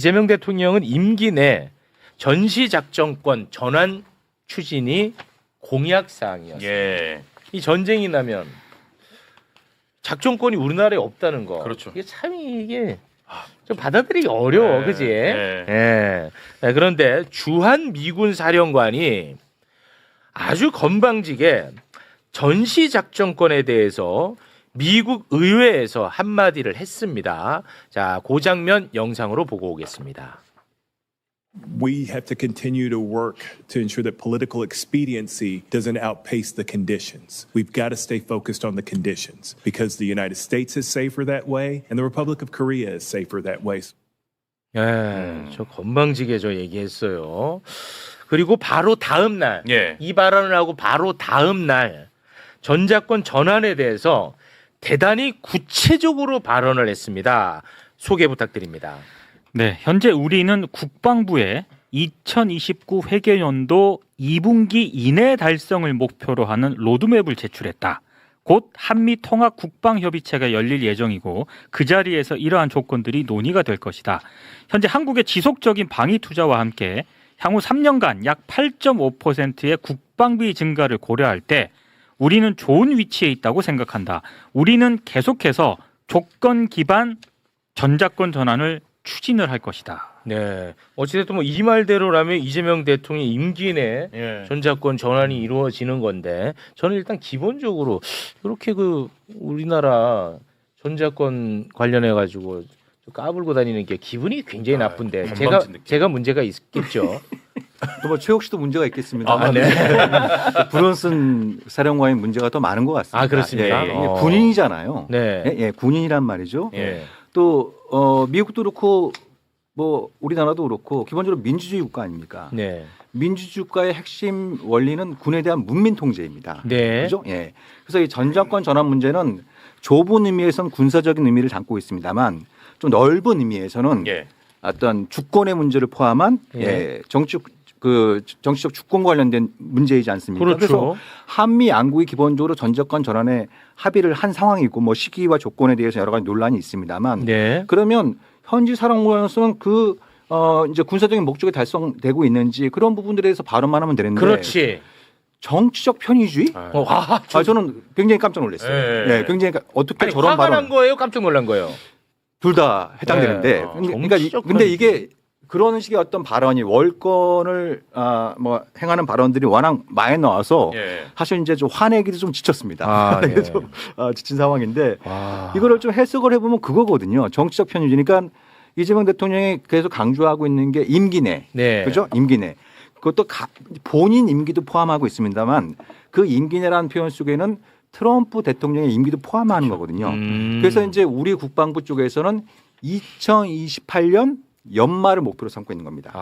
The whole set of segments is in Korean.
이재명 대통령은 임기 내 전시작전권 전환 추진이 공약사항이었어요. 예. 이 전쟁이 나면 작전권이 우리나라에 없다는 거. 그렇죠. 이게 참 이게 좀 받아들이기 어려워, 네, 그지? 네. 예. 네, 그런데 주한 미군 사령관이 아주 건방지게 전시작전권에 대해서 미국 의회에서 한마디를 했습니다. 자, 그 장면 영상으로 보고 오겠습니다. We have to continue to work to ensure that political expediency doesn't outpace the conditions. We've got to stay focused on the conditions because the United States is safer that way and the Republic of Korea is safer that way. 예, 저 건방지게 저 얘기했어요. 그리고 바로 다음 날, 예. 이 발언을 하고 바로 다음 날 전자권 전환에 대해서 대단히 구체적으로 발언을 했습니다. 소개 부탁드립니다. 네, 현재 우리는 국방부에 2029 회계연도 2분기 이내 달성을 목표로 하는 로드맵을 제출했다. 곧 한미 통합 국방협의체가 열릴 예정이고 그 자리에서 이러한 조건들이 논의가 될 것이다. 현재 한국의 지속적인 방위 투자와 함께 향후 3년간 약 8.5%의 국방비 증가를 고려할 때 우리는 좋은 위치에 있다고 생각한다. 우리는 계속해서 조건 기반 전자권 전환을 추진을 할 것이다. 네, 어찌됐든 뭐 이 말대로라면 이재명 대통령 임기 내 예. 전자권 전환이 이루어지는 건데 저는 일단 기본적으로 이렇게 그 우리나라 전자권 관련해 가지고 까불고 다니는 게 기분이 굉장히 나쁜데 건방진 느낌. 제가 문제가 있겠죠. 또 뭐 최욱 씨도 문제가 있겠습니다. 아, 네. 브론슨 사령관의 문제가 더 많은 것 같습니다. 아, 그렇습니까? 예, 어. 군인이잖아요. 네. 예, 예, 군인이란 말이죠. 예. 또 미국도 그렇고 뭐 우리나라도 그렇고 기본적으로 민주주의 국가 아닙니까? 네. 민주주의 국가의 핵심 원리는 군에 대한 문민 통제입니다. 네. 그죠? 예. 그래서 이 전자권 전환 문제는 좁은 의미에서는 군사적인 의미를 담고 있습니다만 좀 넓은 의미에서는 예. 어떤 주권의 문제를 포함한 예. 예, 정치적 주권 관련된 문제이지 않습니까? 그렇죠. 그래서 한미 양국이 기본적으로 전자권 전환에 합의를 한 상황이고 뭐 시기와 조건에 대해서 여러 가지 논란이 있습니다만 네. 그러면 현지 사령관으로서는 이제 군사적인 목적이 달성되고 있는지 그런 부분들에 대해서 발언만 하면 되는데 그렇지. 정치적 편의주의? 저는 굉장히 깜짝 놀랐어요. 예. 네, 굉장히 어떻게 아니, 저런 화가 난 발언 거예요? 깜짝 놀란 거예요? 둘 다 해당되는데 네. 정치적 근데 편의주의. 이게 그런 식의 어떤 발언이 월권을 뭐 행하는 발언들이 워낙 많이 나와서 예. 사실 이제 좀 화내기도 좀 지쳤습니다. 아, 네. 좀 지친 상황인데 와. 이거를 좀 해석을 해보면 그거거든요. 정치적 편의주의. 그러니까 이재명 대통령이 계속 강조하고 있는 게 임기 내, 네. 그죠? 임기 내. 그것도 본인 임기도 포함하고 있습니다만 그 임기 내라는 표현 속에는 트럼프 대통령의 임기도 포함하는 거거든요. 그래서 이제 우리 국방부 쪽에서는 2028년 연말을 목표로 삼고 있는 겁니다.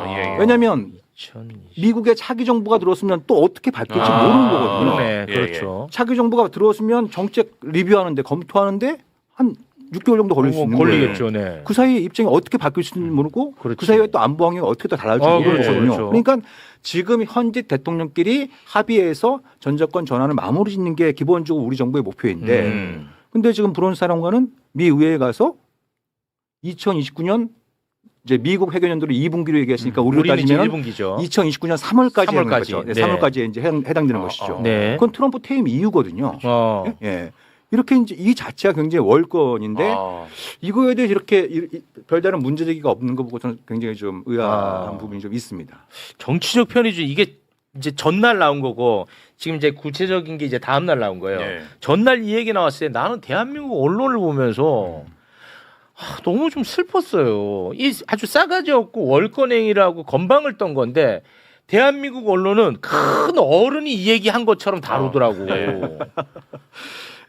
예. 왜냐하면 2020. 미국의 차기 정부가 들어왔으면 또 어떻게 바뀔지 모르는 거거든요. 그러네. 예, 그렇죠. 차기 정부가 들어왔으면 정책 리뷰하는데 검토하는데 한 6개월 정도 걸릴 수 있는 거예요. 걸리겠죠. 네. 그 사이에 입장이 어떻게 바뀔지는 모르고 그렇지. 그 사이에 또 안보 환경이 어떻게 또 달라질지 모르는 그렇죠, 거거든요. 그렇죠. 그러니까 지금 현직 대통령끼리 합의해서 전자권 전환을 마무리 짓는 게 기본적으로 우리 정부의 목표인데 근데 지금 브론스 사령관은 미 의회에 가서 2029년 이제 미국 회계연도를 2분기로 얘기했으니까 우리로 우리는 이제 따지면 1분기죠. 2029년 3월까지 하는 3월까지. 거죠. 네, 네. 3월까지 이제 해당되는 것이죠. 네. 그건 트럼프 퇴임 이후거든요. 예. 이렇게 이제 이 자체가 굉장히 월권인데 이거에 대해 이렇게 별다른 문제제기가 없는 거 보고 저는 굉장히 좀 의아한 부분이 좀 있습니다. 정치적 편의주의 이게 이제 전날 나온 거고 지금 이제 구체적인 게 이제 다음 날 나온 거예요. 예. 전날 이 얘기 나왔을 때 나는 대한민국 언론을 보면서 너무 좀 슬펐어요. 이 아주 싸가지 없고 월권행위라고 건방을 떤 건데 대한민국 언론은 큰 어른이 이 얘기한 것처럼 다루더라고.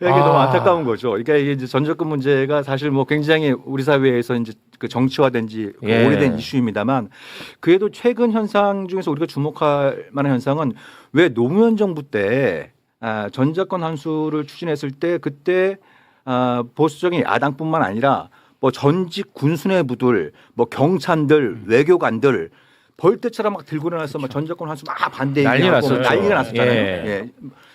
이게 너무 안타까운 거죠. 그러니까 이게 이제 전적금 문제가 사실 뭐 굉장히 우리 사회에서 이제 그 정치화된 지 예. 오래된 이슈입니다만 그래도 최근 현상 중에서 우리가 주목할 만한 현상은 왜 노무현 정부 때 전자권 환수를 추진했을 때 그때 보수적인 야당뿐만 아니라 뭐 전직 군수뇌부들, 뭐 경찰들, 외교관들 벌떼처럼 막 들고 일어나서 막 전자권 환수 막 반대 난리 얘기하고 났었죠. 난리가 났었잖아요. 예. 예.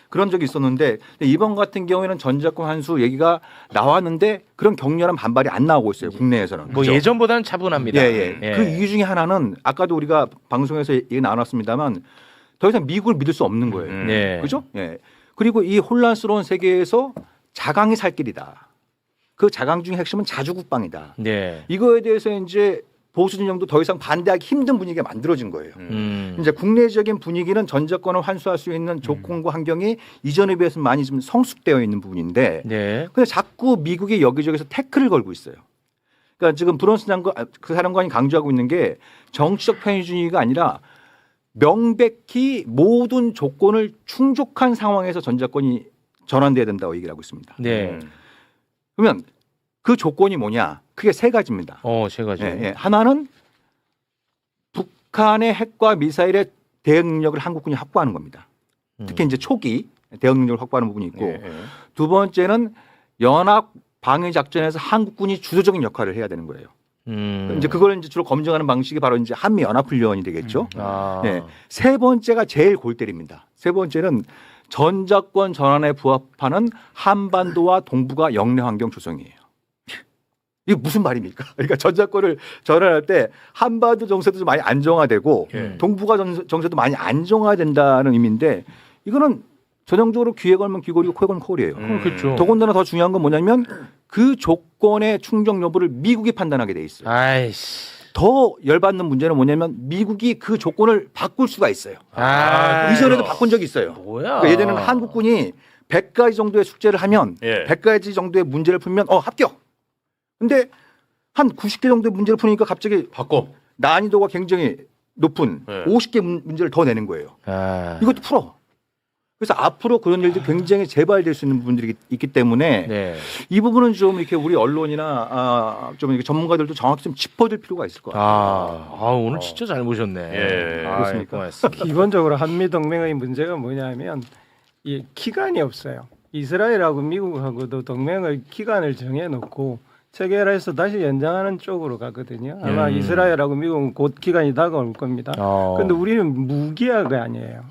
그런 적이 있었는데 이번 같은 경우에는 전작권 환수 얘기가 나왔는데 그런 격렬한 반발이 안 나오고 있어요. 국내에서는. 뭐 그죠? 예전보다는 차분합니다. 예. 그 이유 중에 하나는 아까도 우리가 방송에서 얘기 나눴습니다만 더 이상 미국을 믿을 수 없는 거예요. 네. 그죠? 예. 그리고 이 혼란스러운 세계에서 자강이 살 길이다. 그 자강 중의 핵심은 자주국방이다. 네. 이거에 대해서 이제 보수 진영도 더 이상 반대하기 힘든 분위기가 만들어진 거예요. 이제 국내적인 분위기는 전작권을 환수할 수 있는 조건과 환경이 이전에 비해서 많이 좀 성숙되어 있는 부분인데, 네. 근데 자꾸 미국이 여기저기서 태클을 걸고 있어요. 그러니까 지금 브런슨 장관, 그 사령관이 강조하고 있는 게 정치적 편의주의가 아니라 명백히 모든 조건을 충족한 상황에서 전작권이 전환돼야 된다고 얘기를 하고 있습니다. 네. 그러면 그 조건이 뭐냐? 크게 세 가지입니다. 세 가지. 예. 하나는 북한의 핵과 미사일의 대응 능력을 한국군이 확보하는 겁니다. 특히 이제 초기 대응 능력을 확보하는 부분이 있고, 두 번째는 연합 방위 작전에서 한국군이 주도적인 역할을 해야 되는 거예요. 이제 그걸 이제 주로 검증하는 방식이 바로 이제 한미 연합 훈련이 되겠죠. 예. 세 번째가 제일 골 때립니다. 세 번째는 전작권 전환에 부합하는 한반도와 동북아 영내 환경 조성이에요. 이게 무슨 말입니까? 그러니까 전작권을 전환할 때 한반도 정세도 좀 많이 안정화되고 동북아 정세도 많이 안정화된다는 의미인데 이거는 전형적으로 귀에 걸면 귀걸이고 코에 걸면 코걸이에요. 그렇죠. 더군다나 더 중요한 건 뭐냐면 그 조건의 충족 여부를 미국이 판단하게 돼 있어요. 아이씨. 더 열받는 문제는 뭐냐면 미국이 그 조건을 바꿀 수가 있어요. 이전에도 바꾼 적이 있어요. 뭐야? 그러니까 예전에는 한국군이 100가지 정도의 숙제를 하면 100가지 정도의 문제를 풀면 합격. 근데 한 90개 정도의 문제를 푸니까 갑자기 바꿔. 난이도가 굉장히 높은 50개 문제를 더 내는 거예요. 이것도 풀어. 그래서 앞으로 그런 일들이 굉장히 재발될 수 있는 부분들이 있기 때문에 네. 이 부분은 좀 이렇게 우리 언론이나 좀 이렇게 전문가들도 정확히 좀 짚어줄 필요가 있을 것 같아요. 오늘 진짜 잘 모셨네. 예. 그렇습니까? 고맙습니다. 기본적으로 한미 동맹의 문제가 뭐냐면 이 기간이 없어요. 이스라엘하고 미국하고도 동맹의 기간을 정해놓고 체결해서 다시 연장하는 쪽으로 가거든요. 아마 이스라엘하고 미국은 곧 기간이 다가올 겁니다. 그런데 우리는 무기화가 아니에요.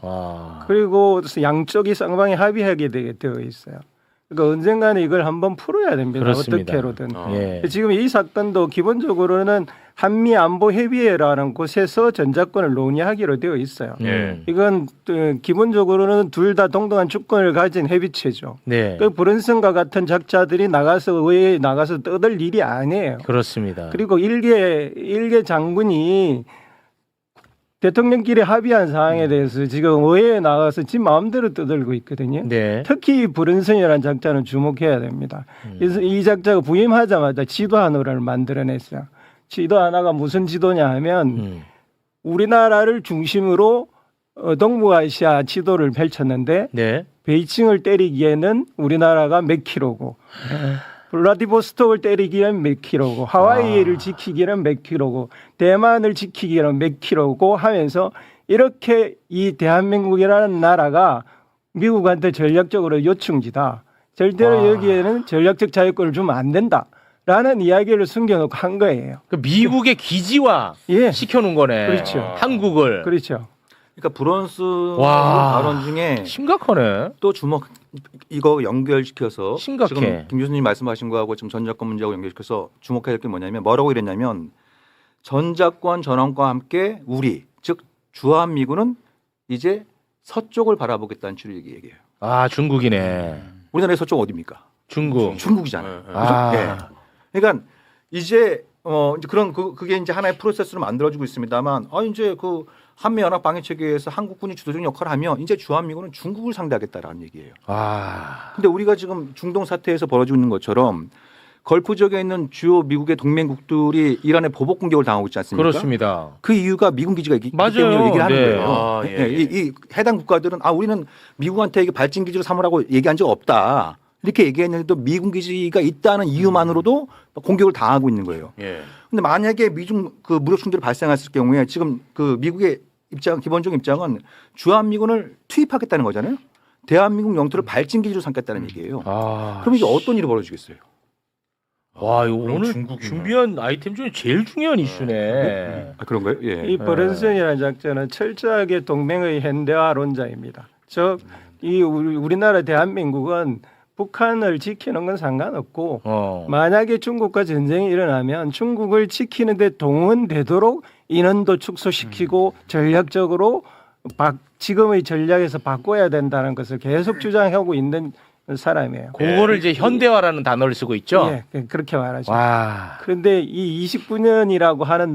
그리고 양쪽이 쌍방이 합의하게 되어 있어요. 그러니까 언젠가는 이걸 한번 풀어야 됩니다. 그렇습니다. 어떻게로든. 예. 지금 이 사건도 기본적으로는 한미 안보 협의회라는 곳에서 전작권을 논의하기로 되어 있어요. 이건 기본적으로는 둘 다 동등한 주권을 가진 협의체죠. 네. 그 브런슨과 같은 작자들이 나가서 의회에 나가서 떠들 일이 아니에요. 그렇습니다. 그리고 일개 장군이 대통령끼리 합의한 사항에 대해서 지금 의회에 나가서 지 마음대로 떠들고 있거든요. 네. 특히 브런슨이라는 작자는 주목해야 됩니다. 그래서 이 작자가 부임하자마자 지도 하나를 만들어냈어요. 지도 하나가 무슨 지도냐 하면 우리나라를 중심으로 동북아시아 지도를 펼쳤는데 네. 베이징을 때리기에는 우리나라가 몇 킬로고 블라디보스톡을 때리기에는 몇 킬로고 하와이를 지키기에는 몇 킬로고 대만을 지키기에는 몇 킬로고 하면서 이렇게 이 대한민국이라는 나라가 미국한테 전략적으로 요충지다. 절대로 여기에는 전략적 자유권을 주면 안 된다라는 이야기를 숨겨놓고 한 거예요. 그 미국의 기지화 예. 시켜놓은 거네. 그렇죠. 한국을. 그렇죠. 그러니까 브런슨 와. 발언 중에 심각하네. 또 이거 연결시켜서 심각해. 지금 김 교수님 말씀하신 거하고 지금 전작권 문제하고 연결시켜서 주목해야 될 게 뭐냐면 뭐라고 이랬냐면 전작권 전환과 함께 우리 즉 주한미군은 이제 서쪽을 바라보겠다는 취지의 얘기예요. 중국이네. 우리나라의 서쪽 어디입니까? 중국이잖아요. 그죠? 예. 그러니까 이제 이제 그런 그게 이제 하나의 프로세스로 만들어지고 있습니다만 이제 그 한미 연합 방위 체계에서 한국군이 주도적인 역할을 하면 이제 주한미군은 중국을 상대하겠다라는 얘기예요. 근데 우리가 지금 중동 사태에서 벌어지고 있는 것처럼 걸프 지역에 있는 주요 미국의 동맹국들이 이란의 보복 공격을 당하고 있지 않습니까? 그렇습니다. 그 이유가 미군 기지가 있기 맞아요. 때문에 얘기를 하는 네. 거예요. 이 해당 국가들은 우리는 미국한테 이게 발진 기지로 삼으라고 얘기한 적 없다. 이렇게 얘기했는데도 미군 기지가 있다는 이유만으로도 공격을 당하고 있는 거예요. 근데 만약에 미중 그 무력 충돌이 발생했을 경우에 지금 그 미국의 기본적인 입장은 주한미군을 투입하겠다는 거잖아요. 대한민국 영토를 발진 기지로 삼겠다는 얘기예요. 그럼 이게 어떤 일이 벌어지겠어요? 와, 이거 오늘 중국이네. 준비한 아이템 중에 제일 중요한 이슈네. 그런가요? 예. 이 브런슨이라는 작자는 철저하게 동맹의 현대화론자입니다. 즉 이 우리나라 대한민국은 북한을 지키는 건 상관없고 만약에 중국과 전쟁이 일어나면 중국을 지키는데 동원되도록 인원도 축소시키고 전략적으로 지금의 전략에서 바꿔야 된다는 것을 계속 주장하고 있는 사람이에요. 그거를 이제 현대화라는 단어를 쓰고 있죠. 예, 그렇게 말하죠. 와. 그런데 이 29년이라고 하는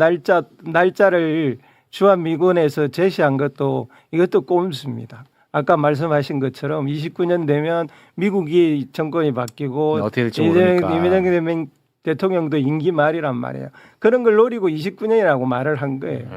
날짜를 주한미군에서 제시한 것도 이것도 꼼수입니다. 아까 말씀하신 것처럼 29년 되면 미국이 정권이 바뀌고 어떻게 될지 모르니까. 이재명 대통령도 임기 말이란 말이에요. 그런 걸 노리고 29년이라고 말을 한 거예요.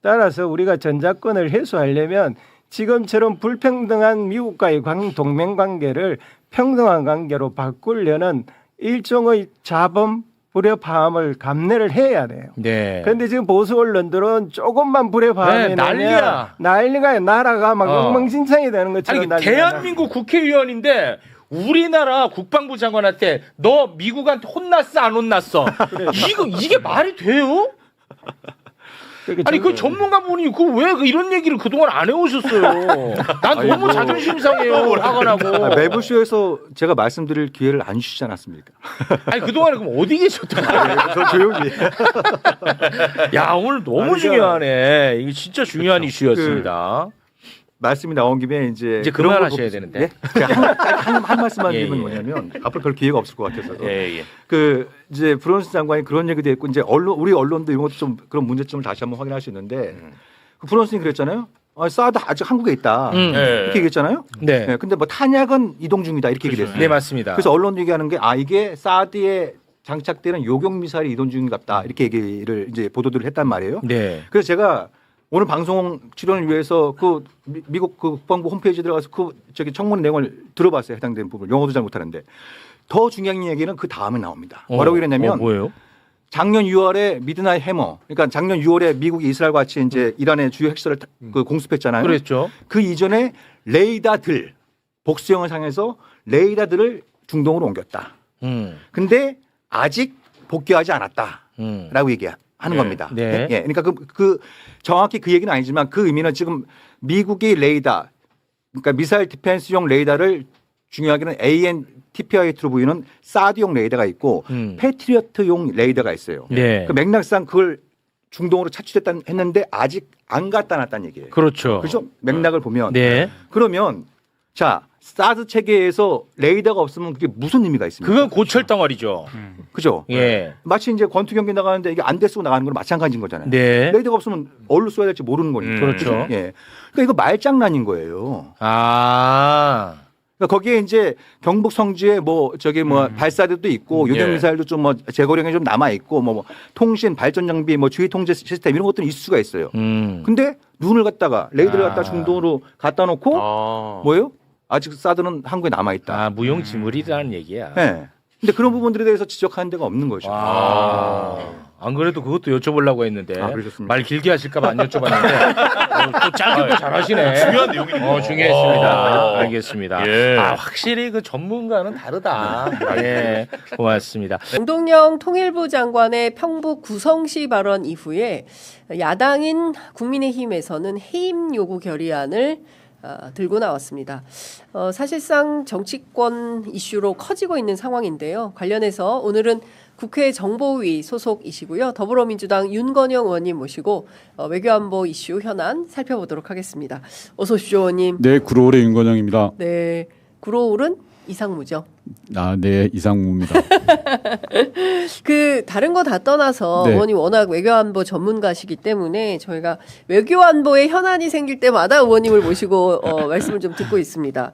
따라서 우리가 전작권을 해소하려면 지금처럼 불평등한 미국과의 동맹 관계를 평등한 관계로 바꾸려는 일종의 자범 불협화음을 감내를 해야 돼요. 네. 그런데 지금 보수 언론들은 조금만 불협화음이 네, 난리야. 난리가 나라가 막 엉망진창이 되는 것처럼 아니, 난리가 대한민국 국회의원인데 우리나라 국방부 장관한테 너 미국한테 혼났어 안 혼났어? 이게 말이 돼요? 그러니까 아니 그 전문가분이 왜 이런 얘기를 그동안 안 해오셨어요? 난 너무 자존심 상해요. 화가 나고. 매부쇼에서 제가 말씀드릴 기회를 안 주시지 않았습니까? 아니 그동안에 그럼 어디 계셨던 거예요? 저 조용히. 야 오늘 너무 중요하네. 이게 진짜 중요한 이슈였습니다. 말씀이 나온 김에 이제 그만하셔야 되는데. 네? 한 말씀만 예, 드리면 예. 뭐냐면 앞으로 별 기회가 없을 것 같아서 예. 그 이제 브론스 장관이 그런 얘기도 했고 이제 우리 언론도 이런 것도 좀 그런 문제점을 다시 한번 확인할 수 있는데 그 브론스는 그랬잖아요. 사드 아직 한국에 있다 이렇게 얘기했잖아요. 네. 네. 근데 뭐 탄약은 이동 중이다 이렇게 얘기했어요. 네 맞습니다. 그래서 언론 얘기하는 게 이게 사드에 장착되는 요격 미사일이 이동 중인갑다 이렇게 얘기를 이제 보도들을 했단 말이에요. 네. 그래서 제가 오늘 방송 출연을 위해서 그 미국 그 국방부 홈페이지 들어가서 청문 내용을 들어봤어요. 해당되는 부분. 영어도 잘 못하는데 더 중요한 얘기는 그 다음에 나옵니다. 뭐라고 이랬냐면 뭐예요? 작년 6월에 미드나잇 해머. 그러니까 작년 6월에 미국이 이스라엘과 같이 이제 이란의 주요 핵시설을 공습했잖아요. 그랬죠. 그 이전에 레이더들 복수형을 상해서 레이더들을 중동으로 옮겼다. 근데 아직 복귀하지 않았다라고 얘기하는 겁니다. 네. 예, 그러니까 그 정확히 그 얘기는 아니지만 그 의미는 지금 미국이 레이더, 그러니까 미사일 디펜스용 레이더를 중요하게는 AN/TPI-2로 보이는 사드용 레이더가 있고 패트리어트용 레이더가 있어요. 네. 그 맥락상 그걸 중동으로 차출했다 했는데 아직 안 갖다 놨다는 얘기예요. 그렇죠. 그렇죠? 맥락을 보면 네. 그러면 자 사드 체계에서 레이더가 없으면 그게 무슨 의미가 있습니까? 그건 고철 덩어리죠. 그죠? 예. 마치 이제 권투 경기 나가는데 이게 안 돼 쓰고 나가는 거랑 마찬가지인 거잖아요. 네. 레이더가 없으면 어디로 쏘야 될지 모르는 거니까. 그렇죠. 예. 그러니까 이거 말장난인 거예요. 아. 그러니까 거기에 이제 경북 성지에 발사대도 있고 요격 미사일도 좀 재고령이 좀 남아 있고 통신 발전 장비 주의 통제 시스템 이런 것들은 있을 수가 있어요. 근데 눈을 갖다가 레이더를 갖다 중동으로 갖다 놓고 뭐예요? 아직 사드는 한국에 남아 있다. 무용지물이라는 얘기야. 네. 근데 그런 부분들에 대해서 지적하는 데가 없는 거죠. 안 그래도 그것도 여쭤보려고 했는데 그러셨습니까? 말 길게 하실까 봐 안 여쭤봤는데 또 짧게 또 잘하시네. 중요한 내용이네요. 중요했습니다. 알겠습니다. 예. 확실히 그 전문가는 다르다. 예, 고맙습니다. 정동영 통일부 장관의 평북 구성시 발언 이후에 야당인 국민의힘에서는 해임 요구 결의안을 들고 나왔습니다. 사실상 정치권 이슈로 커지고 있는 상황인데요. 관련해서 오늘은 국회 정보위 소속이시고요. 더불어민주당 윤건영 의원님 모시고 외교안보 이슈 현안 살펴보도록 하겠습니다. 어서 오십시오, 의원님. 네, 구로울의 윤건영입니다. 네, 구로울은 이상무죠. 네, 이상무입니다. 다른 거 다 떠나서 네. 의원님 워낙 외교안보 전문가시기 때문에 저희가 외교안보에 현안이 생길 때마다 의원님을 모시고 말씀을 좀 듣고 있습니다.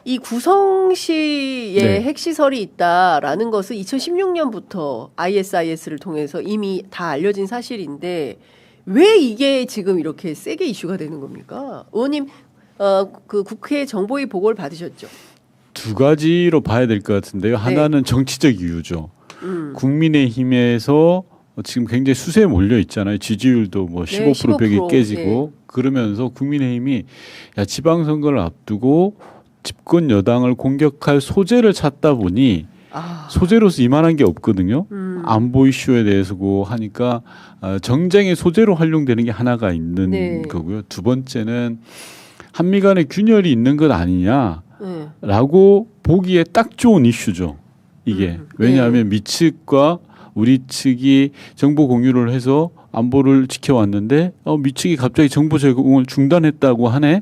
이 구성시에 네. 핵시설이 있다라는 것은 2016년부터 ISIS를 통해서 이미 다 알려진 사실인데 왜 이게 지금 이렇게 세게 이슈가 되는 겁니까? 의원님 그 국회 정보위 보고를 받으셨죠? 두 가지로 봐야 될 것 같은데요. 하나는 정치적 이유죠. 국민의힘에서 지금 굉장히 수세에 몰려 있잖아요. 지지율도 15% 벽이 15%, 깨지고 그러면서 국민의힘이 지방선거를 앞두고 집권 여당을 공격할 소재를 찾다 보니 소재로서 이만한 게 없거든요. 안보 이슈에 대해서고 하니까 정쟁의 소재로 활용되는 게 하나가 있는 네. 거고요. 두 번째는 한미 간에 균열이 있는 것 아니냐라고 보기에 딱 좋은 이슈죠. 이게 왜냐하면 미 측과 우리 측이 정보 공유를 해서 안보를 지켜왔는데 미 측이 갑자기 정보 제공을 중단했다고 하네.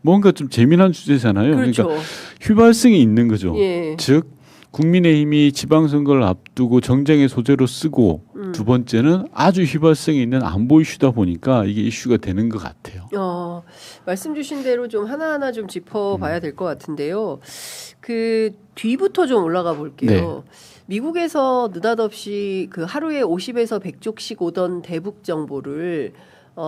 뭔가 좀 재미난 주제잖아요. 그렇죠. 그러니까 휘발성이 있는 거죠. 예. 즉 국민의힘이 지방선거를 앞두고 정쟁의 소재로 쓰고 두 번째는 아주 휘발성이 있는 안보 이슈다 보니까 이게 이슈가 되는 것 같아요. 말씀 주신 대로 좀 하나하나 좀 짚어봐야 될 것 같은데요. 그 뒤부터 좀 올라가 볼게요. 네. 미국에서 느닷없이 그 하루에 50에서 100쪽씩 오던 대북 정보를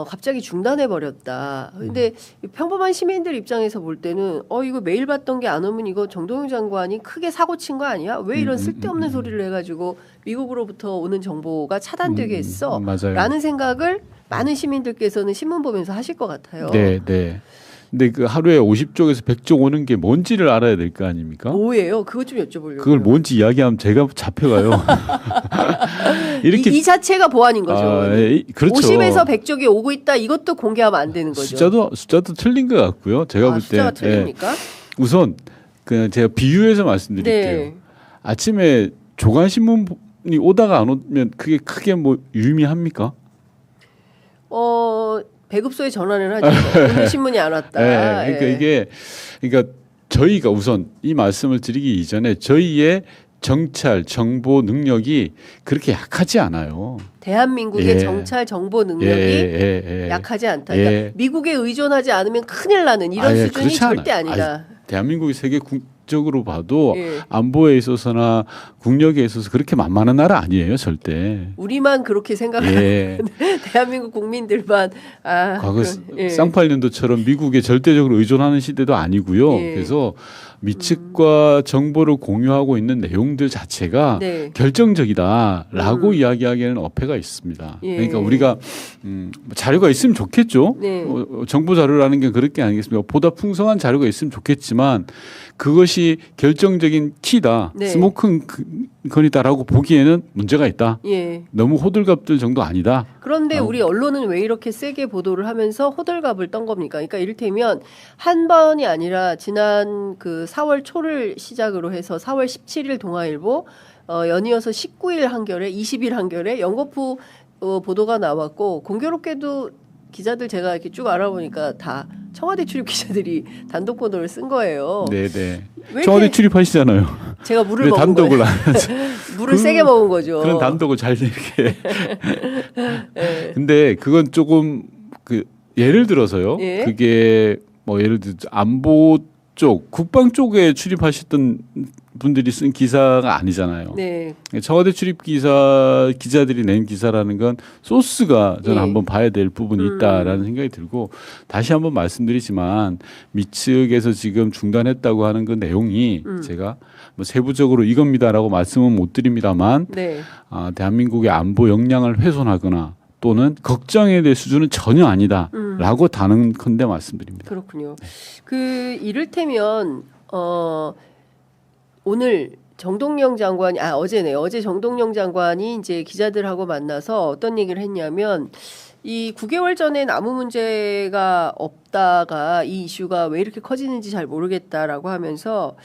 갑자기 중단해 버렸다. 근데 평범한 시민들 입장에서 볼 때는 이거 매일 봤던 게 안 오면 이거 정동영 장관이 크게 사고 친 거 아니야? 왜 이런 쓸데없는 소리를 해가지고 미국으로부터 오는 정보가 차단되게 했어? 맞아요. 라는 생각을 많은 시민들께서는 신문 보면서 하실 것 같아요. 네, 네. 근데 그 하루에 50쪽에서 100쪽 오는 게 뭔지를 알아야 될 거 아닙니까? 뭐예요? 그것 좀 여쭤보려고요. 그걸 뭔지 이야기하면 제가 잡혀가요. 이렇게 이 자체가 보안인 거죠. 그렇죠. 50에서 100쪽이 오고 있다. 이것도 공개하면 안 되는 거죠. 숫자도 틀린 것 같고요. 제가 볼 때 숫자가 틀립니까? 우선 그 제가 비유해서 말씀드릴게요. 네. 아침에 조간 신문이 오다가 안 오면 그게 크게 뭐 유의미합니까? 배급소에 전화를 하죠. 오늘 신문이 안 왔다. 네, 그러니까 그러니까 저희가 우선 이 말씀을 드리기 이전에 저희의 정찰 정보 능력이 그렇게 약하지 않아요. 대한민국의 예. 정찰 정보 능력이 약하지 않다. 그러니까 미국에 의존하지 않으면 큰일 나는 이런 수준이 그렇지 절대 않아요. 아니다. 대한민국이 세계 국적으로 봐도 예. 안보에 있어서나 국력에 있어서 그렇게 만만한 나라 아니에요, 절대. 우리만 그렇게 생각하는 예. 대한민국 국민들만 과거 예. 쌍팔년도처럼 미국에 절대적으로 의존하는 시대도 아니고요. 예. 그래서 미측과 정보를 공유하고 있는 내용들 자체가 네. 결정적이다라고 이야기하기에는 어폐가 있습니다. 예. 그러니까 우리가 자료가 있으면 좋겠죠. 네. 정보 자료라는 게 그럴 게 아니겠습니까? 보다 풍성한 자료가 있으면 좋겠지만 그것이 결정적인 키다, 네. 스모킹건이다라고 보기에는 문제가 있다. 예. 너무 호들갑들 정도 아니다. 그런데 우리 언론은 왜 이렇게 세게 보도를 하면서 호들갑을 떤 겁니까? 그러니까 이를테면 한 번이 아니라 지난 그 4월 초를 시작으로 해서 4월 17일 동아일보 연이어서 19일 한겨레, 20일 한겨레, 영거푸 보도가 나왔고 공교롭게도 기자들 제가 이렇게 쭉 알아보니까 다 청와대 출입 기자들이 단독 보도를 쓴 거예요. 네네. 왜 청와대 이렇게 출입하시잖아요. 제가 물을 왜 먹은 단독을 거예요. 안 하죠? 물을 세게 먹은 거죠. 그런 단독을 잘 이렇게. 네. 근데 그건 조금 그 예를 들어서요. 예. 그게 뭐 예를 들어 안보 쪽, 국방 쪽에 출입하셨던 분들이 쓴 기사가 아니잖아요. 네. 청와대 출입 기자들이 낸 기사라는 건 소스가 저는 예. 한번 봐야 될 부분이 있다라는 생각이 들고 다시 한번 말씀드리지만 미측에서 지금 중단했다고 하는 그 내용이 제가 뭐 세부적으로 이겁니다라고 말씀은 못 드립니다만 네. 대한민국의 안보 역량을 훼손하거나 또는 걱정에 대해 수준은 전혀 아니다라고 단언컨대 말씀드립니다. 그렇군요. 그 이를테면 오늘 정동영 장관이 어제네요. 어제 정동영 장관이 이제 기자들하고 만나서 어떤 얘기를 했냐면 이 9개월 전엔 아무 문제가 없다가 이 이슈가 왜 이렇게 커지는지 잘 모르겠다라고 하면서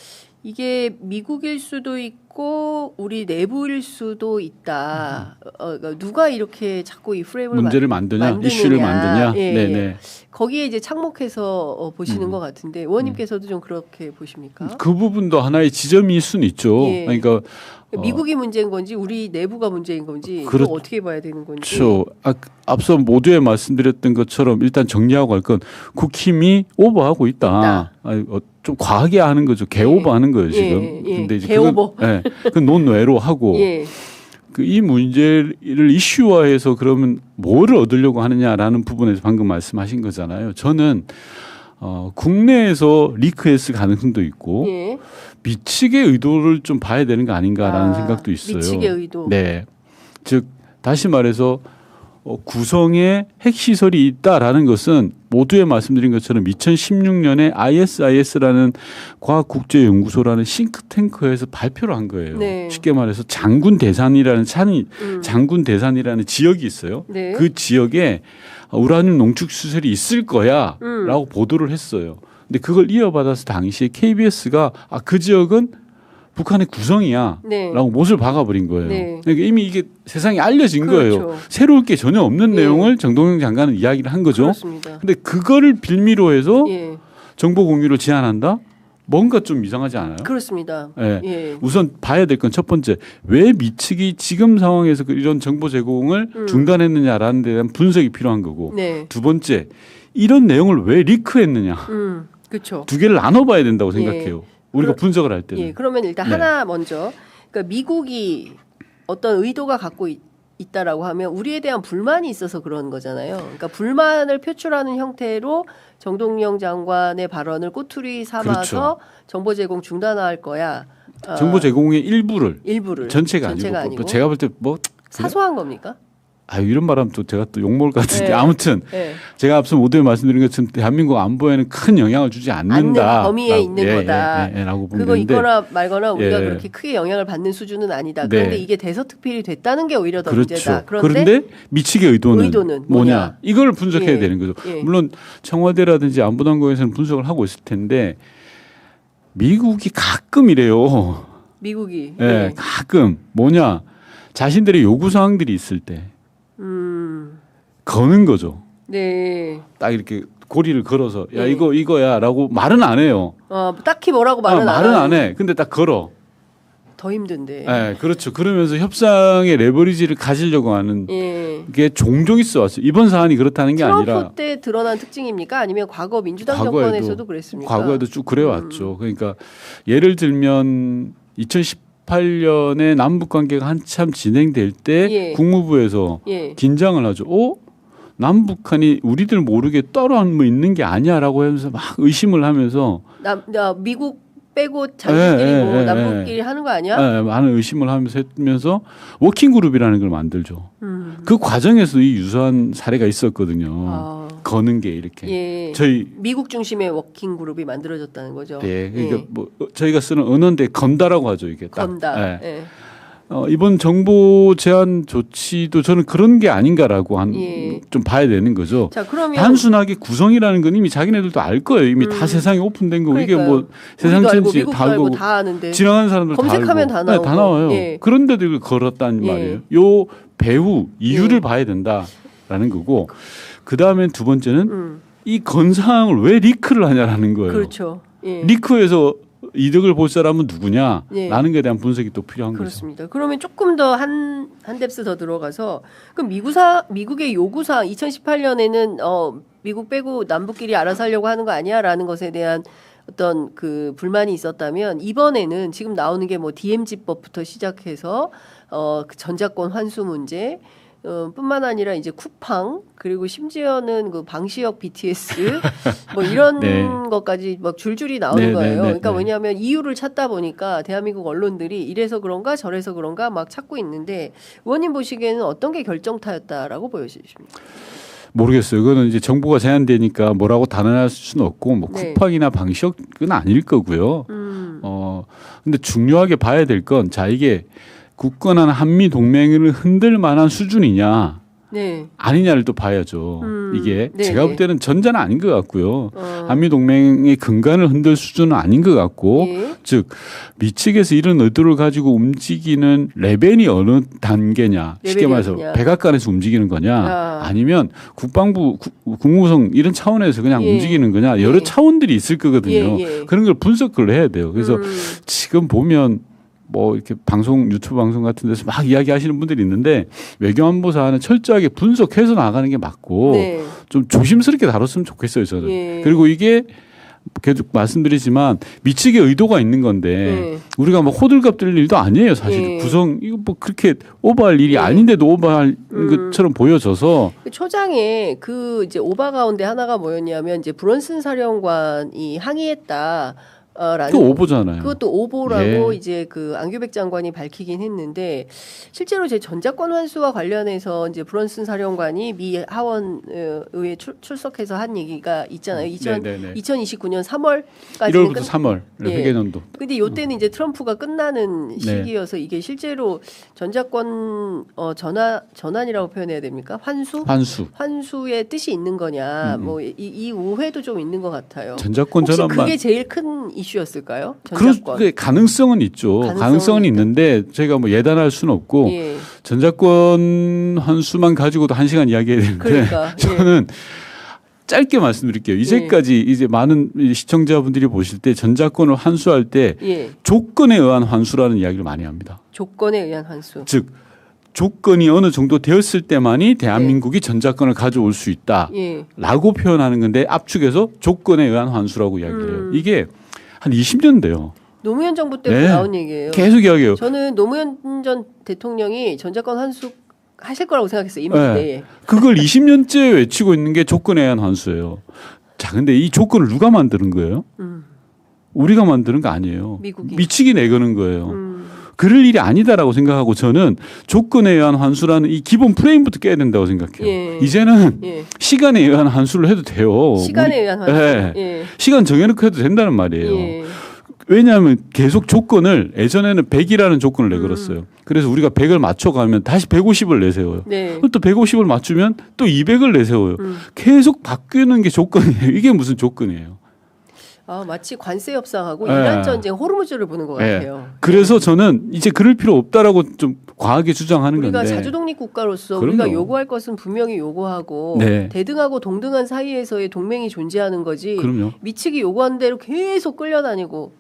이게 미국일 수도 있고 우리 내부일 수도 있다. 그러니까 누가 이렇게 자꾸 이 프레임을 문제를 만드냐, 이슈를 만드냐. 예, 네네. 예. 거기에 이제 착목해서 보시는 것 같은데 의원님께서도 좀 그렇게 보십니까? 그 부분도 하나의 지점일 수는 있죠. 예. 그러니까 미국이 문제인 건지 우리 내부가 문제인 건지 그렇- 이거 어떻게 봐야 되는 건지. 그렇죠. 앞서 모두에 말씀드렸던 것처럼 일단 정리하고 할 건 국힘이 오버하고 있다. 좀 과하게 하는 거죠. 개오버하는 거예요 지금. 예. 이제 개오버. 그건 논외로 하고 예. 이 문제를 이슈화해서 그러면 뭐를 얻으려고 하느냐라는 부분에서 방금 말씀하신 거잖아요. 저는 국내에서 리크했을 가능성도 있고 예. 미측의 의도를 좀 봐야 되는 거 아닌가라는 생각도 있어요. 미측의 의도. 네, 즉 다시 말해서 구성에 핵시설이 있다라는 것은 모두에 말씀드린 것처럼 2016년에 ISIS라는 과학국제연구소라는 싱크탱크에서 발표를 한 거예요. 네. 쉽게 말해서 장군 대산이라는 장군 대산이라는 지역이 있어요. 네. 그 지역에 우라늄 농축 시설이 있을 거야라고 보도를 했어요. 근데 그걸 이어받아서 당시에 KBS가 그 지역은 북한의 구성이야라고 네. 못을 박아버린 거예요. 네. 그러니까 이미 이게 세상에 알려진 그렇죠. 거예요. 새로울 게 전혀 없는 예. 내용을 정동영 장관은 이야기를 한 거죠. 그렇습니다. 근데 그거를 빌미로 해서 예. 정보 공유를 제한한다? 뭔가 좀 이상하지 않아요? 그렇습니다. 예. 예. 우선 봐야 될 건 첫 번째, 왜 미측이 지금 상황에서 이런 정보 제공을 중단했느냐라는 데 대한 분석이 필요한 거고, 네. 두 번째, 이런 내용을 왜 리크했느냐, 그렇죠. 두 개를 나눠봐야 된다고 생각해요. 우리가 분석을 할 때는. 예, 그러면 일단 네. 하나 먼저, 그러니까 미국이 어떤 의도가 갖고 있다라고 하면 우리에 대한 불만이 있어서 그런 거잖아요. 그러니까 불만을 표출하는 형태로 정동영 장관의 발언을 꼬투리 삼아서 그렇죠. 정보 제공 중단할 거야. 정보 제공의 일부를 전체가 전체가 아니고. 제가 볼 때 뭐 사소한 겁니까? 이런 말하면 또 제가 또 욕먹을 것 같은데 네. 아무튼 네. 제가 앞서 모두에 말씀드린 것처럼 대한민국 안보에는 큰 영향을 주지 않는다. 범위에 있는 거다. 라고 보면 그거 되는데 있거나 말거나 우리가 예. 그렇게 크게 영향을 받는 수준은 아니다. 네. 그런데 이게 대서특필이 됐다는 게 오히려 더 문제다. 그렇죠. 그런데 미측의 의도는 뭐냐? 뭐냐? 이걸 분석해야 예. 되는 거죠. 예. 물론 청와대라든지 안보당국에서는 분석을 하고 있을 텐데 미국이 가끔 이래요. 미국이. 예, 네. 가끔 뭐냐? 자신들의 요구 사항들이 있을 때 거는 거죠. 네. 딱 이렇게 고리를 걸어서 야 예. 이거야라고 말은 안 해요. 딱히 뭐라고 말은 안 해. 근데 딱 걸어. 더 힘든데. 예, 그렇죠. 그러면서 협상의 레버리지를 가지려고 하는 예. 게 종종 있어 왔어요. 이번 사안이 그렇다는 게 트럼프 아니라 때 드러난 특징입니까? 아니면 과거 민주당 과거에도- 정권에서도 그랬습니까? 과거에도 쭉 그래왔죠. 그러니까 예를 들면 2018년에 남북 관계가 한참 진행될 때 예. 국무부에서 예. 긴장을 하죠. 남북한이 우리들 모르게 떨어앉아 있는 게 아니야라고 하면서 막 의심을 하면서 미국 빼고 자기들끼리 예, 뭐 예, 남북끼리 하는 거 아니야? 많은 의심을 하면서 워킹 그룹이라는 걸 만들죠. 그 과정에서 이 유사한 사례가 있었거든요. 거는 게 이렇게 예. 저희 미국 중심의 워킹 그룹이 만들어졌다는 거죠. 네, 그러니까 뭐 저희가 쓰는 언어인데 건다라고 하죠 이게 딱. 건다. 예. 예. 이번 정보 제한 조치도 저는 그런 게 아닌가라고 예. 좀 봐야 되는 거죠. 자, 그러면 단순하게 구성이라는 건 이미 자기네들도 알 거예요. 이미 다 세상에 오픈된 거고 이게 뭐 세상 우리도 알고 전체 미국도 다 알고 알고 다 아는데 지나가는 사람들 검색하면 다 알고. 다 나오고. 다 나와요. 예. 그런데도 이걸 걸었다는 예. 말이에요. 요 배후 이유를 예. 봐야 된다라는 거고 그 다음에 두 번째는 이 건상을 왜 리크를 하냐라는 거예요. 그렇죠. 예. 리크에서 이득을 볼 사람은 누구냐? 예. 라는 것에 대한 분석이 또 필요한 그렇습니다. 그러면 조금 더 한 뎁스 더 들어가서 그럼 미국의 요구사항 2018년에는 미국 빼고 남북끼리 알아서 하려고 하는 거 아니야라는 것에 대한 어떤 그 불만이 있었다면 이번에는 지금 나오는 게 뭐 DMZ법부터 시작해서 그 전자권 환수 문제 뿐만 아니라 이제 쿠팡 그리고 심지어는 그 방시혁 BTS 뭐 이런 네. 것까지 막 줄줄이 나오는 네, 거예요. 네, 네, 그러니까 네. 왜냐하면 이유를 찾다 보니까 대한민국 언론들이 이래서 그런가 저래서 그런가 막 찾고 있는데 의원님 보시기에는 어떤 게 결정타였다라고 보여지십니까? 모르겠어요. 그거는 이제 정보가 제한되니까 뭐라고 단언할 수는 없고 뭐 네. 쿠팡이나 방시혁은 아닐 거고요. 근데 중요하게 봐야 될 건 자 이게 굳건한 한미 동맹을 흔들 만한 수준이냐 네. 아니냐를 또 봐야죠. 이게 네, 제가 네. 볼 때는 전자는 아닌 것 같고요. 한미 동맹의 근간을 흔들 수준은 아닌 것 같고, 예. 즉 미측에서 이런 의도를 가지고 움직이는 레벨이 어느 단계냐, 쉽게 레벨이 말해서 어디냐. 백악관에서 움직이는 거냐, 아니면 국방부, 국무성 이런 차원에서 그냥 예. 움직이는 거냐, 여러 예. 차원들이 있을 거거든요. 예, 예. 그런 걸 분석을 해야 돼요. 그래서 지금 보면. 뭐 이렇게 유튜브 방송 같은 데서 막 이야기하시는 분들이 있는데 외교안보 사안은 철저하게 분석해서 나가는 게 맞고 네. 좀 조심스럽게 다뤘으면 좋겠어요 저는. 예. 그리고 이게 계속 말씀드리지만 미측의 의도가 있는 건데 예. 우리가 뭐 호들갑 들 일도 아니에요 사실. 예. 구성 이거 뭐 그렇게 오버할 일이 예. 아닌데도 오버할 것처럼 보여져서 초장에 그 이제 오바 가운데 하나가 뭐였냐면 이제 브런슨 사령관이 항의했다. 라는 그 오보잖아요. 그것도 오보라고 예. 이제 그 안규백 장관이 밝히긴 했는데 실제로 제 전작권 환수와 관련해서 이제 브런슨 사령관이 미 하원 의회 출석해서 한 얘기가 있잖아요. 2029년 3월까지는 1월부터 3월 예. 회계연도. 근데 요때는 이제 트럼프가 끝나는 시기여서 이게 실제로 전작권 전환이라고 표현해야 됩니까? 환수의 뜻이 있는 거냐? 뭐 이 오해도 좀 있는 것 같아요. 전작권 혹시 전환만 그게 제일 큰 이슈였을까요? 그럴 전작권. 가능성은 있죠. 가능성은 있는데 저희가 뭐 예단할 수는 없고 예. 전작권 환수만 가지고도 1시간 이야기해야 되는데 그러니까, 저는 짧게 말씀드릴게요. 이제까지 이제 많은 시청자분들이 보실 때 전작권을 환수할 때 예. 조건에 의한 환수라는 이야기를 많이 합니다. 조건에 의한 환수. 즉 조건이 어느 정도 되었을 때만이 대한민국이 전작권을 가져올 수 있다라고 표현하는 건데 압축해서 조건에 의한 환수라고 이야기를 해요. 이게 한 20년 돼요. 노무현 정부 때부터 나온 얘기예요. 계속 이야기해요. 저는 노무현 전 대통령이 전작권 환수 하실 거라고 생각했어요. 이미 네. 그걸 20년째 외치고 있는 게 조건에 의한 환수예요. 자, 근데 이 조건을 누가 만드는 거예요? 우리가 만드는 거 아니에요. 미국이. 미치기 내거는 거예요. 그럴 일이 아니다라고 생각하고 저는 조건에 의한 환수라는 이 기본 프레임부터 깨야 된다고 생각해요. 예. 이제는 예. 시간에 의한 환수를 해도 돼요. 시간에 의한 환수. 예. 예. 시간 정해놓고 해도 된다는 말이에요. 예. 왜냐하면 계속 조건을 예전에는 100이라는 조건을 내걸었어요. 그래서 우리가 100을 맞춰가면 다시 150을 내세워요. 네. 또 150을 맞추면 또 200을 내세워요. 계속 바뀌는 게 조건이에요. 이게 무슨 조건이에요. 아, 마치 관세 협상하고 예. 이란 전쟁 호르무즈를 보는 것 같아요. 그래서 저는 이제 그럴 필요 없다라고 좀 과하게 주장하는 우리가 건데. 자주독립 국가로서 그럼요. 우리가 요구할 것은 분명히 요구하고 네. 대등하고 동등한 사이에서의 동맹이 존재하는 거지. 그럼요. 미측이 요구한 대로 계속 끌려다니고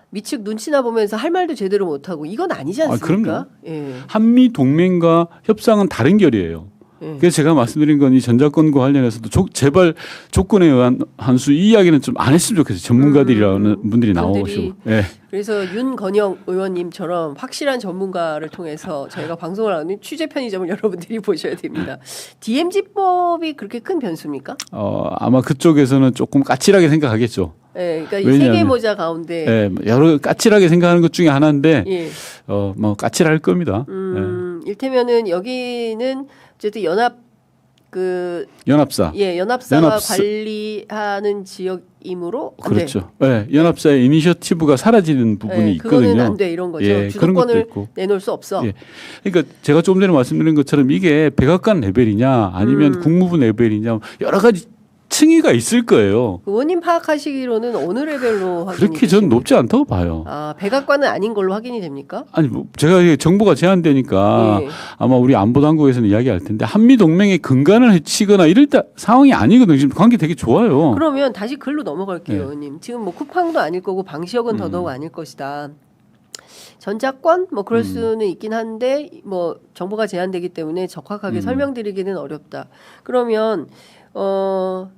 미측 눈치나 보면서 할 말도 제대로 못하고 이건 아니지 않습니까? 그럼요. 예. 한미 동맹과 협상은 다른 결이에요. 예. 그래서 제가 말씀드린 건 이 전작권과 관련해서도 제발 조건에 의한 환수 이 이야기는 좀 안 했으면 좋겠어요. 전문가들이라는 분들이 나오시고. 예. 그래서 윤건영 의원님처럼 확실한 전문가를 통해서 저희가 방송을 하는 취재 편의점을 여러분들이 보셔야 됩니다. DMZ법이 그렇게 큰 변수입니까? 아마 그쪽에서는 조금 까칠하게 생각하겠죠. 네, 그러니까 이 세계 모자 가운데 여러 가칠하게 생각하는 것 중에 하나인데 예. 뭐 까칠할 겁니다. 일테면은 여기는 어쨌든 연합사. 연합사가 관리하는 지역이므로 그렇죠. 네. 연합사의 이니셔티브가 사라지는 부분이 그거는 있거든요. 안 돼 이런 거죠. 그런 것도 주도권을 있고. 내놓을 수 없어. 예. 그러니까 제가 조금 전에 말씀드린 것처럼 이게 백악관 레벨이냐 아니면 국무부 레벨이냐 여러 가지 층위가 있을 거예요. 의원님 파악하시기로는 어느 레벨로 확인이 그렇게 저는 높지 않다고 봐요. 아, 백악관은 아닌 걸로 확인이 됩니까? 아니 뭐 제가 이게 정보가 제한되니까 예. 아마 우리 안보당국에서는 이야기할 텐데 한미 동맹의 근간을 해치거나 이럴 때 상황이 아니거든요. 지금 관계 되게 좋아요. 그러면 다시 글로 넘어갈게요, 네. 의원님. 지금 뭐 쿠팡도 아닐 거고 방시혁은 더더욱 아닐 것이다. 전작권 뭐 그럴 수는 있긴 한데 뭐 정보가 제한되기 때문에 적확하게 설명드리기는 어렵다. 그러면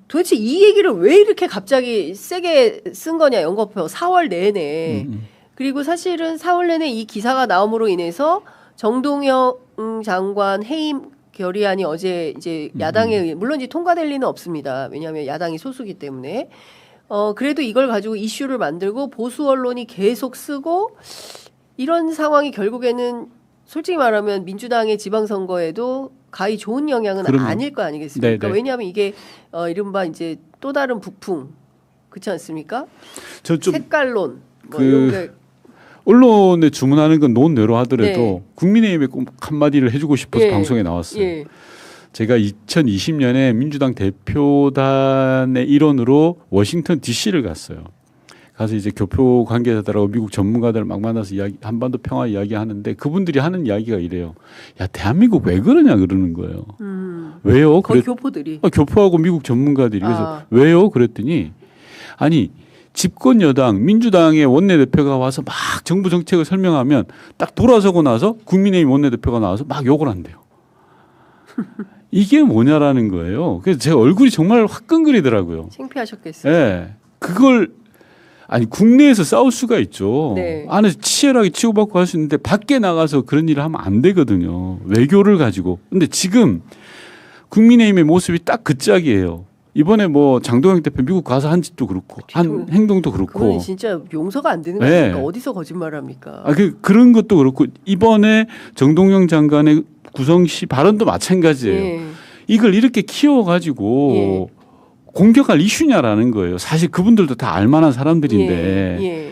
도대체 이 얘기를 왜 이렇게 갑자기 세게 쓴 거냐, 연거표 4월 내내. 그리고 사실은 4월 내내 이 기사가 나옴으로 인해서 정동영 장관 해임 결의안이 어제 이제 야당에 의해 물론 이제 통과될 리는 없습니다. 왜냐하면 야당이 소수기 때문에. 그래도 이걸 가지고 이슈를 만들고 보수 언론이 계속 쓰고 이런 상황이 결국에는 솔직히 말하면 민주당의 지방선거에도 가히 좋은 영향은 그럼요. 아닐 거 아니겠습니까? 네네. 왜냐하면 이게 이른바 이제 또 다른 북풍 그렇지 않습니까? 저 좀 색깔론 뭐 이런 게 언론에 주문하는 건 논외로 하더라도 네. 국민의힘에 꼭 한마디를 해주고 싶어서 예. 방송에 나왔어요. 예. 제가 2020년에 민주당 대표단의 일원으로 워싱턴 DC를 갔어요. 가서 이제 교포 관계자들하고 미국 전문가들 막 만나서 한반도 평화 이야기하는데 그분들이 하는 이야기가 이래요. 야, 대한민국 왜 그러냐 그러는 거예요. 왜요? 거의 교포들이 교포하고 미국 전문가들이 그래서 왜요? 그랬더니 아니 집권 여당 민주당의 원내대표가 와서 막 정부 정책을 설명하면 딱 돌아서고 나서 국민의힘 원내대표가 나와서 막 욕을 한대요. 이게 뭐냐라는 거예요. 그래서 제 얼굴이 정말 화끈거리더라고요. 창피하셨겠어요. 네. 그걸 아니 국내에서 싸울 수가 있죠. 네. 안에서 치열하게 치고받고 할 수 있는데 밖에 나가서 그런 일을 하면 안 되거든요. 외교를 가지고. 근데 지금 국민의힘의 모습이 딱 그 짝이에요. 이번에 뭐 장동영 대표 미국 가서 한 짓도 그렇고 한 행동도 그건 그렇고 진짜 용서가 안 되는 거 네. 아닙니까? 어디서 거짓말합니까? 그런 것도 그렇고 이번에 정동영 장관의 구성시 발언도 마찬가지예요. 예. 이걸 이렇게 키워가지고 공격할 이슈냐라는 거예요. 사실 그분들도 다 알만한 사람들인데 예.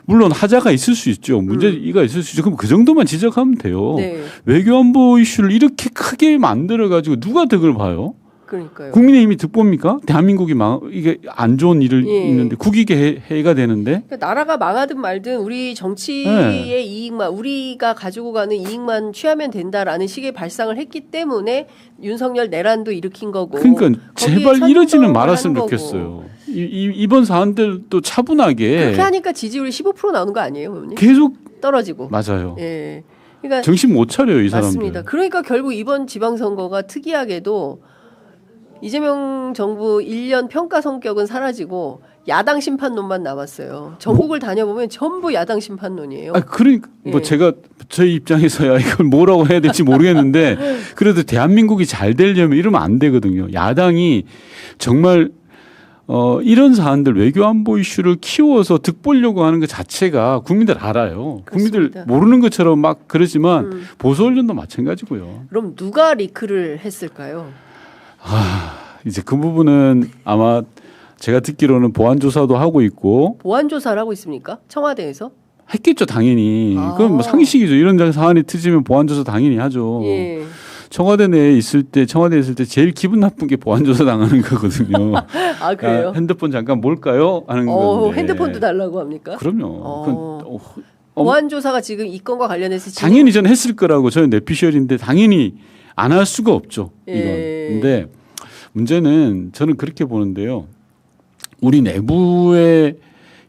물론 하자가 있을 수 있죠. 문제가 있을 수 있죠. 그럼 그 정도만 지적하면 돼요. 네. 외교안보 이슈를 이렇게 크게 만들어가지고 누가 득을 봐요? 그러니까요. 국민의힘이 득봅니까? 대한민국이 이게 안 좋은 일을 예. 있는데 국익에 해가 되는데 그러니까 나라가 망하든 말든 우리 정치의 네. 이익만 우리가 가지고 가는 이익만 취하면 된다라는 식의 발상을 했기 때문에 윤석열 내란도 일으킨 거고. 그러니까 거기에 제발 이러지는 찬성을 말았으면 하는 거고. 좋겠어요. 이번 사안들도 차분하게 그렇게 하니까 지지율이 15% 나오는 거 아니에요, 의원님? 계속 떨어지고. 맞아요. 예. 그러니까 정신 못 차려요, 이 사람들. 맞습니다. 그러니까 결국 이번 지방선거가 특이하게도 이재명 정부 1년 평가 성격은 사라지고 야당 심판론만 남았어요. 전국을 다녀보면 전부 야당 심판론이에요. 그러니까 뭐 예. 제가 저희 입장에서야 이걸 뭐라고 해야 될지 모르겠는데 그래도 대한민국이 잘 되려면 이러면 안 되거든요. 야당이 정말 이런 사안들 외교안보 이슈를 키워서 득보려고 하는 것 자체가 국민들 알아요. 그렇습니다. 국민들 모르는 것처럼 막 그러지만 보수 언론도 마찬가지고요. 그럼 누가 리크를 했을까요? 이제 그 부분은 아마 제가 듣기로는 보안 조사도 하고 있고 보안 조사를 하고 있습니까? 청와대에서? 했겠죠 당연히. 그건 뭐 상식이죠. 이런 사안이 터지면 보안 조사 당연히 하죠. 예. 청와대에 있을 때 제일 기분 나쁜 게 보안 조사 당하는 거거든요. 아 그래요? 핸드폰 잠깐 뭘까요? 하는 건데. 핸드폰도 달라고 합니까? 그럼요. 보안 조사가 지금 이 건과 관련해서 지금 당연히 저는 했을 거라고 저는 내피셜인데 당연히 안 할 수가 없죠. 이건. 예. 근데 문제는 저는 그렇게 보는데요. 우리 내부의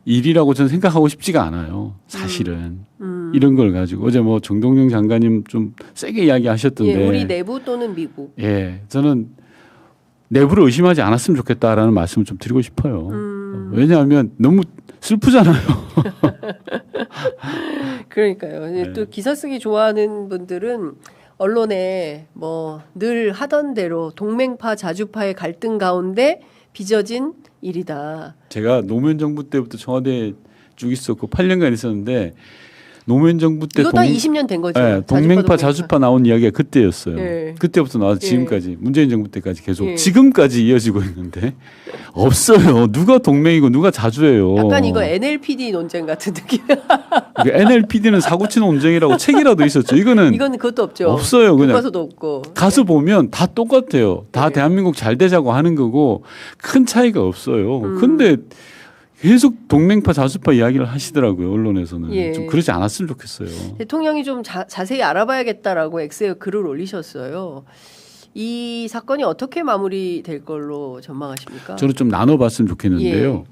일이라고 저는 생각하고 싶지가 않아요. 사실은. 이런 걸 가지고 어제 뭐 정동영 장관님 좀 세게 이야기하셨던데. 예, 우리 내부 또는 미국. 예, 저는 내부를 의심하지 않았으면 좋겠다라는 말씀을 좀 드리고 싶어요. 왜냐하면 너무 슬프잖아요. 그러니까요. 네. 또 기사 쓰기 좋아하는 분들은 언론에 뭐 늘 하던 대로 동맹파 자주파의 갈등 가운데 빚어진 일이다. 제가 노무현 정부 때부터 청와대에 쭉 있었고 8년간 있었는데 노무현 정부 때 이거 다 20년 된 거죠. 예, 동맹파 자주파 나온 이야기가 그때였어요. 예. 그때부터 나와서 지금까지 문재인 정부 때까지 계속 예. 지금까지 이어지고 있는데 없어요. 누가 동맹이고 누가 자주예요. 약간 이거 NLPD 논쟁 같은 느낌. NLPD는 사고치는 논쟁이라고 책이라도 있었죠. 이건 그것도 없죠. 없어요. 그냥 교과서도 없고. 가서 보면 다 똑같아요. 다 네. 대한민국 대한민국 잘 되자고 하는 거고 큰 차이가 없어요. 근데 계속 동맹파 자주파 이야기를 하시더라고요. 언론에서는. 예. 좀 그러지 않았으면 좋겠어요. 대통령이 좀 자세히 알아봐야겠다라고 X에 글을 올리셨어요. 이 사건이 어떻게 마무리될 걸로 전망하십니까? 저는 좀 나눠봤으면 좋겠는데요.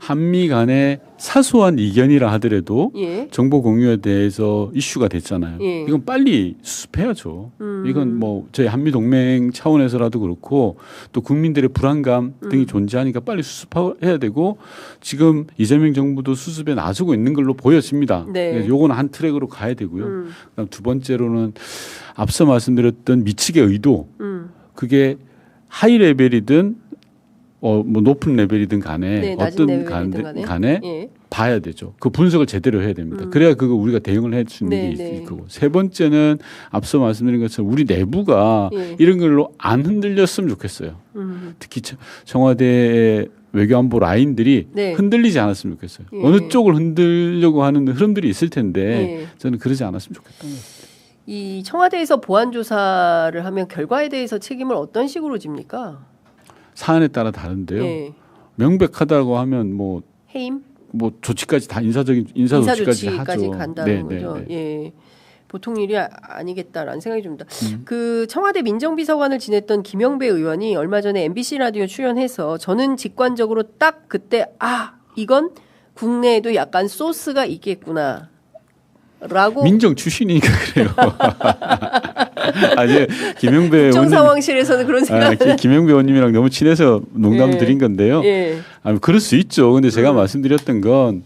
한미 간의 사소한 이견이라 하더라도 예. 정보 공유에 대해서 이슈가 됐잖아요. 예. 이건 빨리 수습해야죠. 이건 뭐 저희 한미 동맹 차원에서라도 그렇고 또 국민들의 불안감 등이 존재하니까 빨리 수습해야 되고 지금 이재명 정부도 수습에 나서고 있는 걸로 보여집니다. 네. 그래서 요거는 한 트랙으로 가야 되고요. 그다음 두 번째로는 앞서 말씀드렸던 미측의 의도 그게 하이 레벨이든 뭐 높은 레벨이든 간에 네, 낮은 어떤 레벨이든 간에 예. 봐야 되죠. 그 분석을 제대로 해야 됩니다. 그래야 그거 우리가 대응을 할 수 있는 네, 게 네. 있을 거고. 세 번째는 앞서 말씀드린 것처럼 우리 내부가 예. 이런 걸로 안 흔들렸으면 좋겠어요. 특히 청와대의 외교안보 라인들이 네. 흔들리지 않았으면 좋겠어요. 예. 어느 쪽을 흔들려고 하는 흐름들이 있을 텐데 예. 저는 그러지 않았으면 좋겠다는 거예요. 이 청와대에서 보안 조사를 하면 결과에 대해서 책임을 어떤 식으로 집니까? 사안에 따라 다른데요. 예. 명백하다고 하면 뭐 해임? 조치까지 다 인사 조치까지 하죠. 간다는 거죠. 예. 보통 일이 아니겠다라는 생각이 듭니다. 그 청와대 민정비서관을 지냈던 김영배 의원이 얼마 전에 MBC 라디오 출연해서 저는 직관적으로 딱 그때 이건 국내에도 약간 소스가 있겠구나. 라고 민정 출신이니까 그래요. 아니 김영배 국정상황실에서는 그런 생각. 김영배 의원님이랑 너무 친해서 농담 드린 건데요. 예. 그럴 수 있죠. 근데 제가 말씀드렸던 건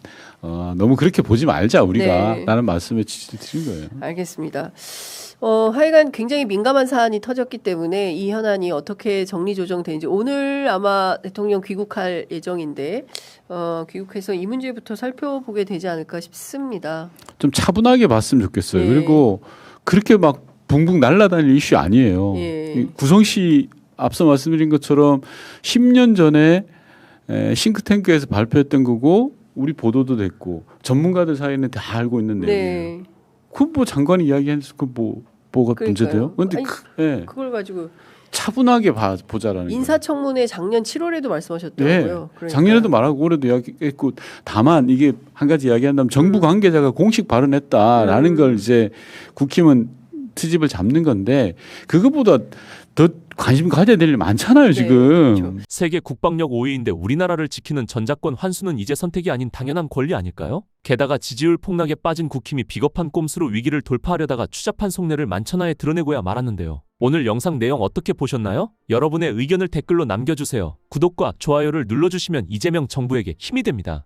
너무 그렇게 보지 말자 우리가 네. 라는 말씀을 드린 거예요. 알겠습니다. 하여간 굉장히 민감한 사안이 터졌기 때문에 이 현안이 어떻게 정리조정되는지 오늘 아마 대통령 귀국할 예정인데 귀국해서 이 문제부터 살펴보게 되지 않을까 싶습니다. 좀 차분하게 봤으면 좋겠어요. 예. 그리고 그렇게 막 붕붕 날아다닐 이슈 아니에요. 예. 이 구성시 앞서 말씀드린 것처럼 10년 전에 싱크탱크에서 발표했던 거고 우리 보도도 됐고 전문가들 사이에는 다 알고 있는 내용이에요. 네. 그 뭐 장관이 이야기해서 뭐가 그러니까요. 문제돼요? 근데 아니, 예, 그걸 가지고 차분하게 보자라는 거예요. 인사청문회 작년 7월에도 말씀하셨더라고요. 그러니까. 작년에도 말하고 올해도 이야기했고 다만 이게 한 가지 이야기한다면 정부 관계자가 공식 발언했다라는 걸 이제 국힘은 트집을 잡는 건데 그것보다 더 관심 가져야 될 일 많잖아요 지금. 그렇죠. 세계 국방력 5위인데 우리나라를 지키는 전작권 환수는 이제 선택이 아닌 당연한 권리 아닐까요? 게다가 지지율 폭락에 빠진 국힘이 비겁한 꼼수로 위기를 돌파하려다가 추잡한 속내를 만천하에 드러내고야 말았는데요. 오늘 영상 내용 어떻게 보셨나요? 여러분의 의견을 댓글로 남겨주세요. 구독과 좋아요를 눌러주시면 이재명 정부에게 힘이 됩니다.